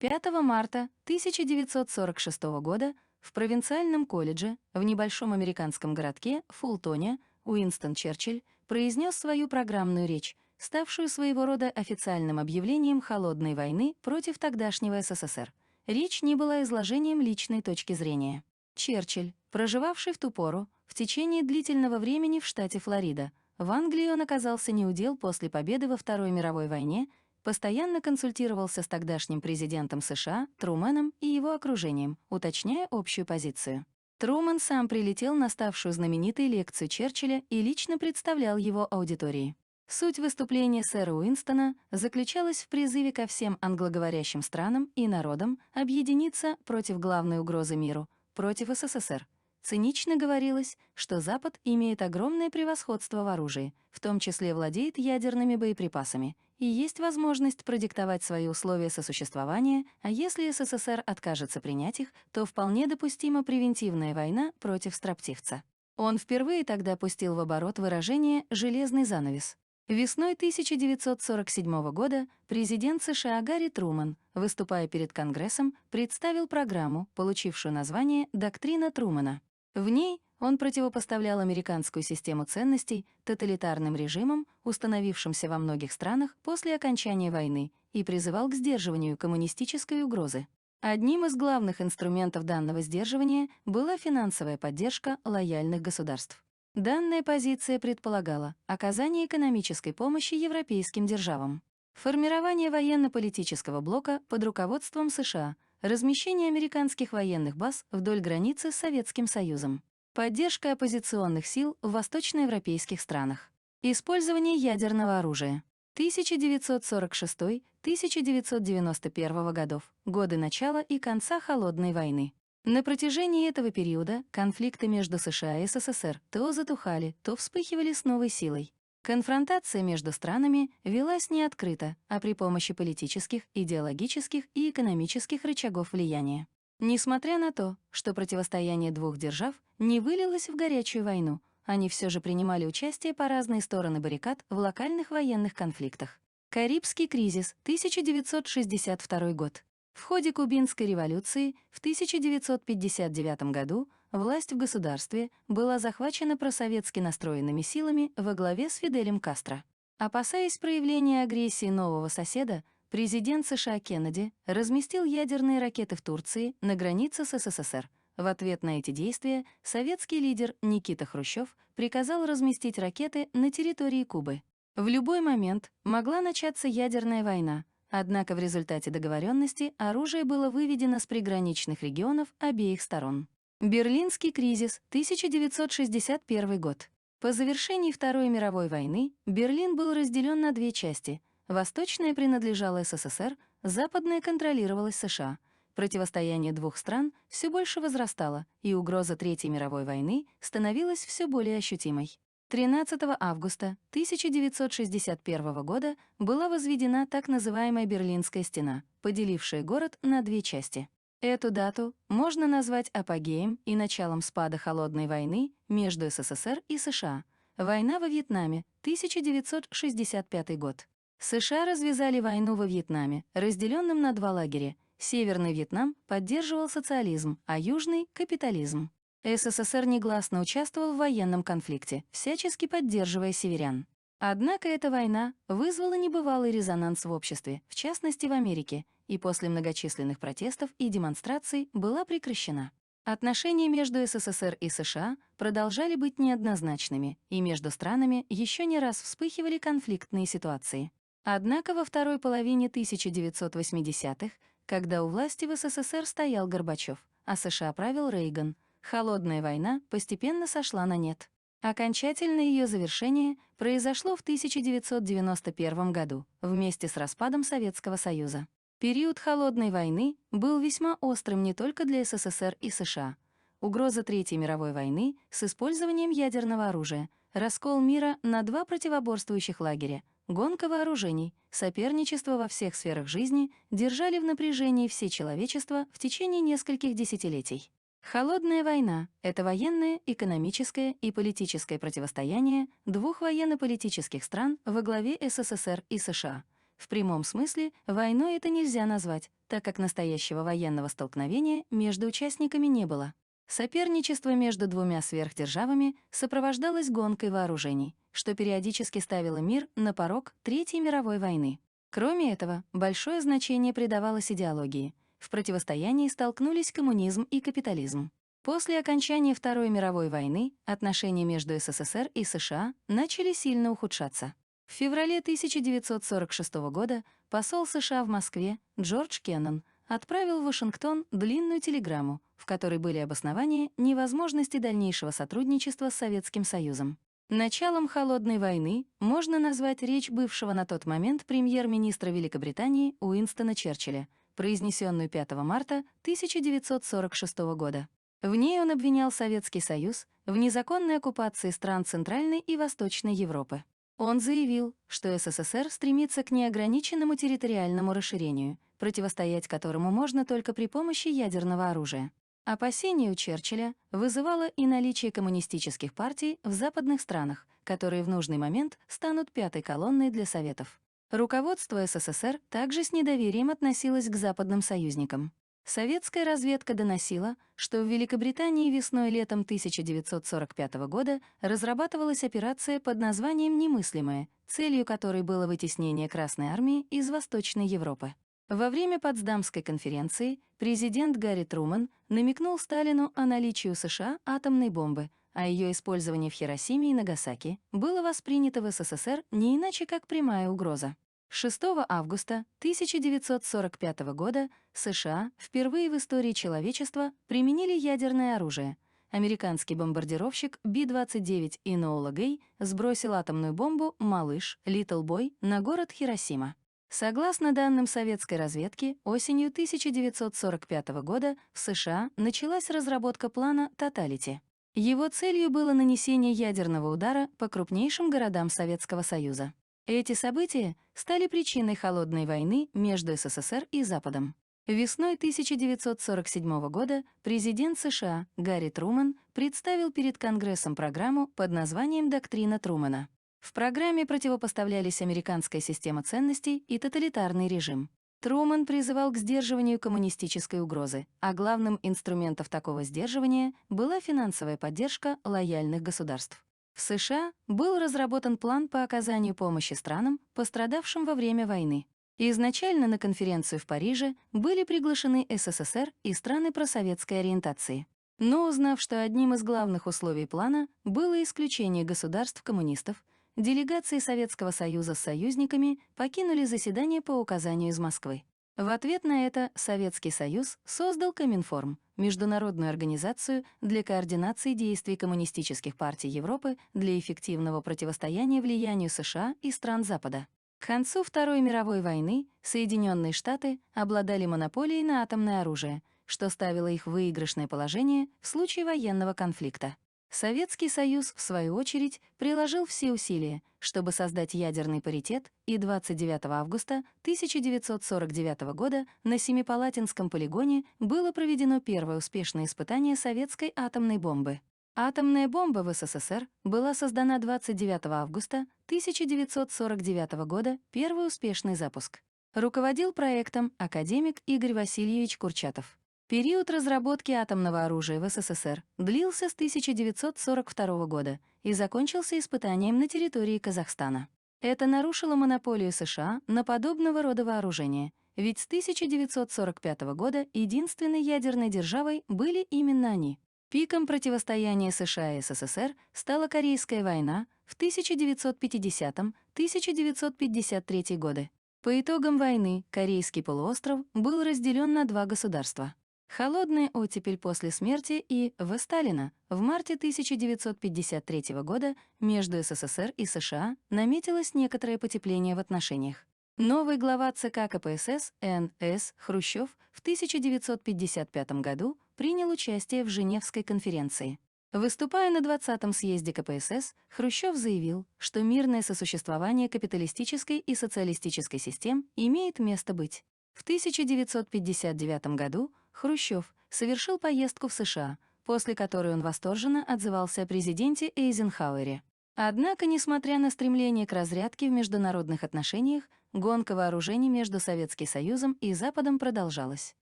5 марта 1946 года в провинциальном колледже в небольшом американском городке Фултоне Уинстон Черчилль произнес свою программную речь, ставшую своего рода официальным объявлением холодной войны против тогдашнего СССР. Речь не была изложением личной точки зрения. Черчилль, проживавший в ту пору, в течение длительного времени в штате Флорида, в Англии он оказался неудел после победы во Второй мировой войне, постоянно консультировался с тогдашним президентом США Трумэном и его окружением, уточняя общую позицию. Трумэн сам прилетел на ставшую знаменитой лекцию Черчилля и лично представлял его аудитории. Суть выступления сэра Уинстона заключалась в призыве ко всем англоговорящим странам и народам объединиться против главной угрозы миру, против СССР. Цинично говорилось, что Запад имеет огромное превосходство в оружии, в том числе владеет ядерными боеприпасами, и есть возможность продиктовать свои условия сосуществования, а если СССР откажется принять их, то вполне допустима превентивная война против строптивца. Он впервые тогда пустил в оборот выражение «железный занавес». Весной 1947 года президент США Гарри Трумэн, выступая перед Конгрессом, представил программу, получившую название «Доктрина Трумэна». В ней он противопоставлял американскую систему ценностей тоталитарным режимам, установившимся во многих странах после окончания войны, и призывал к сдерживанию коммунистической угрозы. Одним из главных инструментов данного сдерживания была финансовая поддержка лояльных государств. Данная позиция предполагала оказание экономической помощи европейским державам, формирование военно-политического блока под руководством США, размещение американских военных баз вдоль границы с Советским Союзом, поддержка оппозиционных сил в восточноевропейских странах, использование ядерного оружия. 1946-1991 годов, годы начала и конца Холодной войны. На протяжении этого периода конфликты между США и СССР то затухали, то вспыхивали с новой силой. Конфронтация между странами велась не открыто, а при помощи политических, идеологических и экономических рычагов влияния. Несмотря на то, что противостояние двух держав не вылилось в горячую войну, они все же принимали участие по разные стороны баррикад в локальных военных конфликтах. Карибский кризис, 1962 год. В ходе Кубинской революции в 1959 году власть в государстве была захвачена просоветски настроенными силами во главе с Фиделем Кастро. Опасаясь проявления агрессии нового соседа, президент США Кеннеди разместил ядерные ракеты в Турции на границе с СССР. В ответ на эти действия советский лидер Никита Хрущев приказал разместить ракеты на территории Кубы. В любой момент могла начаться ядерная война, однако в результате договоренности оружие было выведено с приграничных регионов обеих сторон. Берлинский кризис, 1961 год. По завершении Второй мировой войны Берлин был разделен на две части. Восточная принадлежала СССР, западная контролировалась США. Противостояние двух стран все больше возрастало, и угроза Третьей мировой войны становилась все более ощутимой. 13 августа 1961 года была возведена так называемая Берлинская стена, поделившая город на две части. Эту дату можно назвать апогеем и началом спада Холодной войны между СССР и США. Война во Вьетнаме, 1965 год. США развязали войну во Вьетнаме, разделенном на два лагеря. Северный Вьетнам поддерживал социализм, а Южный — капитализм. СССР негласно участвовал в военном конфликте, всячески поддерживая северян. Однако эта война вызвала небывалый резонанс в обществе, в частности в Америке, и после многочисленных протестов и демонстраций была прекращена. Отношения между СССР и США продолжали быть неоднозначными, и между странами еще не раз вспыхивали конфликтные ситуации. Однако во второй половине 1980-х, когда у власти в СССР стоял Горбачев, а США правил Рейган, Холодная война постепенно сошла на нет. Окончательное ее завершение произошло в 1991 году, вместе с распадом Советского Союза. Период Холодной войны был весьма острым не только для СССР и США. Угроза Третьей мировой войны с использованием ядерного оружия, раскол мира на два противоборствующих лагеря, гонка вооружений, соперничество во всех сферах жизни держали в напряжении все человечество в течение нескольких десятилетий. Холодная война — это военное, экономическое и политическое противостояние двух военно-политических стран во главе СССР и США. В прямом смысле войной это нельзя назвать, так как настоящего военного столкновения между участниками не было. Соперничество между двумя сверхдержавами сопровождалось гонкой вооружений, что периодически ставило мир на порог Третьей мировой войны. Кроме этого, большое значение придавалось идеологии. В противостоянии столкнулись коммунизм и капитализм. После окончания Второй мировой войны отношения между СССР и США начали сильно ухудшаться. В феврале 1946 года посол США в Москве Джордж Кеннон отправил в Вашингтон длинную телеграмму, в которой были обоснования невозможности дальнейшего сотрудничества с Советским Союзом. Началом Холодной войны можно назвать речь бывшего на тот момент премьер-министра Великобритании Уинстона Черчилля, произнесенную 5 марта 1946 года. В ней он обвинял Советский Союз в незаконной оккупации стран Центральной и Восточной Европы. Он заявил, что СССР стремится к неограниченному территориальному расширению, противостоять которому можно только при помощи ядерного оружия. Опасение у Черчилля вызывало и наличие коммунистических партий в западных странах, которые в нужный момент станут пятой колонной для Советов. Руководство СССР также с недоверием относилось к западным союзникам. Советская разведка доносила, что в Великобритании весной и летом 1945 года разрабатывалась операция под названием «Немыслимая», целью которой было вытеснение Красной армии из Восточной Европы. Во время Потсдамской конференции президент Гарри Трумэн намекнул Сталину о наличии у США атомной бомбы, а ее использование в Хиросиме и Нагасаки было воспринято в СССР не иначе как прямая угроза. 6 августа 1945 года США впервые в истории человечества применили ядерное оружие. Американский бомбардировщик Би-29 Энола Гэй сбросил атомную бомбу «Малыш» Little Boy на город Хиросима. Согласно данным советской разведки, осенью 1945 года в США началась разработка плана «Тоталити». Его целью было нанесение ядерного удара по крупнейшим городам Советского Союза. Эти события стали причиной Холодной войны между СССР и Западом. Весной 1947 года президент США Гарри Трумэн представил перед Конгрессом программу под названием «Доктрина Трумэна». В программе противопоставлялись американская система ценностей и тоталитарный режим. Трумэн призывал к сдерживанию коммунистической угрозы, а главным инструментом такого сдерживания была финансовая поддержка лояльных государств. В США был разработан план по оказанию помощи странам, пострадавшим во время войны. Изначально на конференцию в Париже были приглашены СССР и страны просоветской ориентации. Но узнав, что одним из главных условий плана было исключение государств-коммунистов, делегации Советского Союза с союзниками покинули заседание по указанию из Москвы. В ответ на это Советский Союз создал Коминформ, международную организацию для координации действий коммунистических партий Европы для эффективного противостояния влиянию США и стран Запада. К концу Второй мировой войны Соединенные Штаты обладали монополией на атомное оружие, что ставило их в выигрышное положение в случае военного конфликта. Советский Союз, в свою очередь, приложил все усилия, чтобы создать ядерный паритет, и 29 августа 1949 года на Семипалатинском полигоне было проведено первое успешное испытание советской атомной бомбы. Атомная бомба в СССР была создана 29 августа 1949 года, первый успешный запуск. Руководил проектом академик Игорь Васильевич Курчатов. Период разработки атомного оружия в СССР длился с 1942 года и закончился испытанием на территории Казахстана. Это нарушило монополию США на подобного рода вооружения, ведь с 1945 года единственной ядерной державой были именно они. Пиком противостояния США и СССР стала Корейская война в 1950-1953 годы. По итогам войны Корейский полуостров был разделен на два государства. Холодная оттепель после смерти и В. Сталина в марте 1953 года между СССР и США наметилось некоторое потепление в отношениях. Новый глава ЦК КПСС Н.С. Хрущев в 1955 году принял участие в Женевской конференции. Выступая на 20-м съезде КПСС, Хрущев заявил, что мирное сосуществование капиталистической и социалистической систем имеет место быть. В 1959 году Хрущев совершил поездку в США, после которой он восторженно отзывался о президенте Эйзенхауэре. Однако, несмотря на стремление к разрядке в международных отношениях, гонка вооружений между Советским Союзом и Западом продолжалась.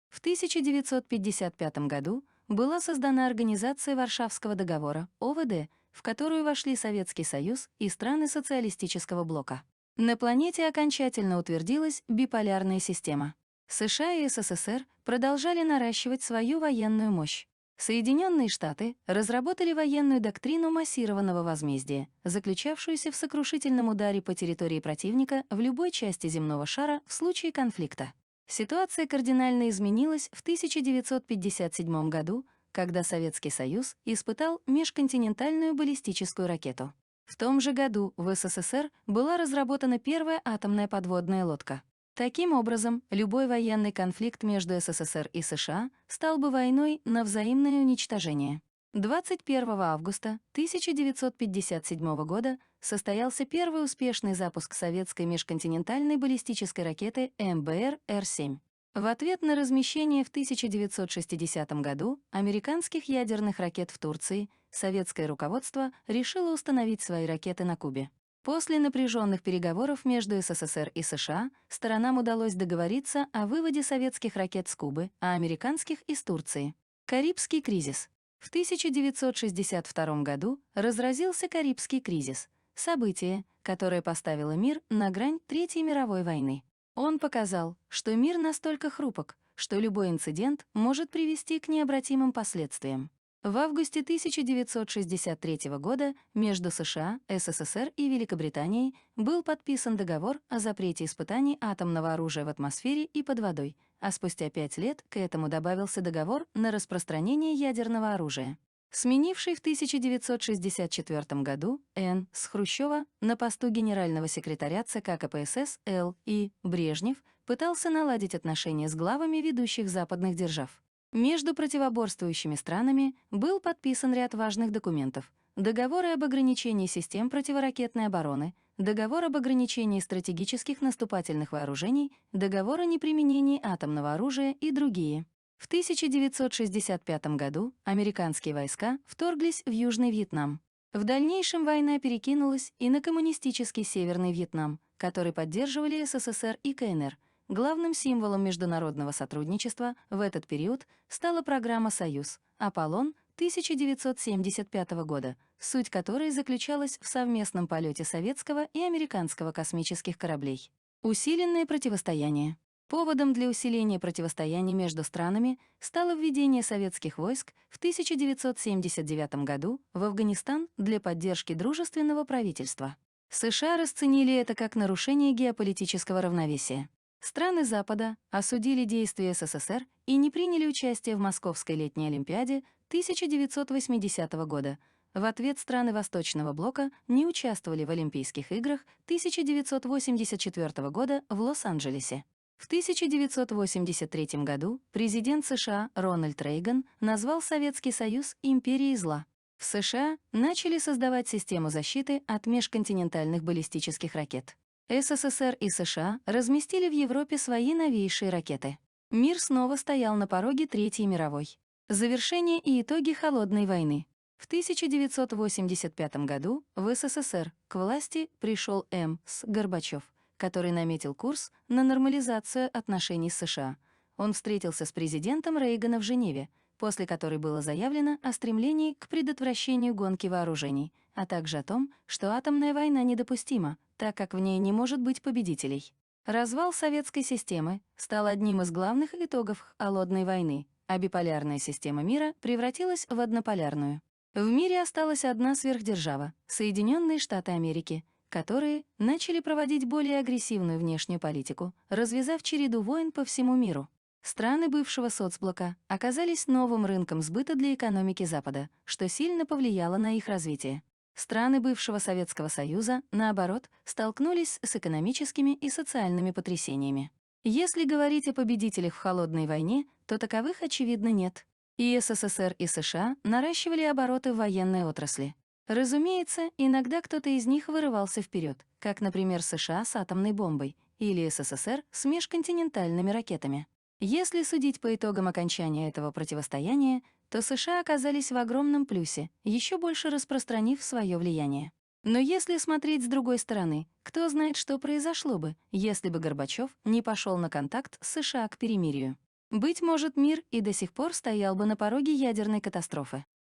В 1955 году была создана Организация Варшавского договора, ОВД, в которую вошли Советский Союз и страны социалистического блока. На планете окончательно утвердилась биполярная система. США и СССР продолжали наращивать свою военную мощь. Соединенные Штаты разработали военную доктрину массированного возмездия, заключавшуюся в сокрушительном ударе по территории противника в любой части земного шара в случае конфликта. Ситуация кардинально изменилась в 1957 году, когда Советский Союз испытал межконтинентальную баллистическую ракету. В том же году в СССР была разработана первая атомная подводная лодка. Таким образом, любой военный конфликт между СССР и США стал бы войной на взаимное уничтожение. 21 августа 1957 года состоялся первый успешный запуск советской межконтинентальной баллистической ракеты МБР-Р-7. В ответ на размещение в 1960 году американских ядерных ракет в Турции, советское руководство решило установить свои ракеты на Кубе. После напряженных переговоров между СССР и США сторонам удалось договориться о выводе советских ракет с Кубы, а американских — из Турции. Карибский кризис. В 1962 году разразился Карибский кризис, событие, которое поставило мир на грань Третьей мировой войны. Он показал, что мир настолько хрупок, что любой инцидент может привести к необратимым последствиям. В августе 1963 года между США, СССР и Великобританией был подписан договор о запрете испытаний атомного оружия в атмосфере и под водой, а спустя 5 лет к этому добавился договор на распространение ядерного оружия. Сменивший в 1964 году С. Хрущева на посту генерального секретаря ЦК КПСС Л. И. Брежнев пытался наладить отношения с главами ведущих западных держав. Между противоборствующими странами был подписан ряд важных документов: договоры об ограничении систем противоракетной обороны, договор об ограничении стратегических наступательных вооружений, договор о неприменении атомного оружия и другие. В 1965 году американские войска вторглись в Южный Вьетнам. В дальнейшем война перекинулась и на коммунистический Северный Вьетнам, который поддерживали СССР и КНР. Главным символом международного сотрудничества в этот период стала программа «Союз» «Аполлон» 1975 года, суть которой заключалась в совместном полете советского и американского космических кораблей. Усиленное противостояние. Поводом для усиления противостояния между странами стало введение советских войск в 1979 году в Афганистан для поддержки дружественного правительства. США расценили это как нарушение геополитического равновесия. Страны Запада осудили действия СССР и не приняли участие в Московской летней Олимпиаде 1980 года. В ответ страны Восточного блока не участвовали в Олимпийских играх 1984 года в Лос-Анджелесе. В 1983 году президент США Рональд Рейган назвал Советский Союз «империей зла». В США начали создавать систему защиты от межконтинентальных баллистических ракет. СССР и США разместили в Европе свои новейшие ракеты. Мир снова стоял на пороге Третьей мировой. Завершение и итоги Холодной войны. В 1985 году в СССР к власти пришел С. Горбачев, который наметил курс на нормализацию отношений с США. Он встретился с президентом Рейгана в Женеве, после которой было заявлено о стремлении к предотвращению гонки вооружений, а также о том, что атомная война недопустима, так как в ней не может быть победителей. Развал советской системы стал одним из главных итогов Холодной войны, а биполярная система мира превратилась в однополярную. В мире осталась одна сверхдержава — Соединенные Штаты Америки, которые начали проводить более агрессивную внешнюю политику, развязав череду войн по всему миру. Страны бывшего соцблока оказались новым рынком сбыта для экономики Запада, что сильно повлияло на их развитие. Страны бывшего Советского Союза, наоборот, столкнулись с экономическими и социальными потрясениями. Если говорить о победителях в Холодной войне, то таковых, очевидно, нет. И СССР, и США наращивали обороты в военной отрасли. Разумеется, иногда кто-то из них вырывался вперед, как, например, США с атомной бомбой или СССР с межконтинентальными ракетами. Если судить по итогам окончания этого противостояния, то США оказались в огромном плюсе, еще больше распространив свое влияние. Но если смотреть с другой стороны, кто знает, что произошло бы, если бы Горбачев не пошел на контакт с США к перемирию. Быть может, мир и до сих пор стоял бы на пороге ядерной катастрофы.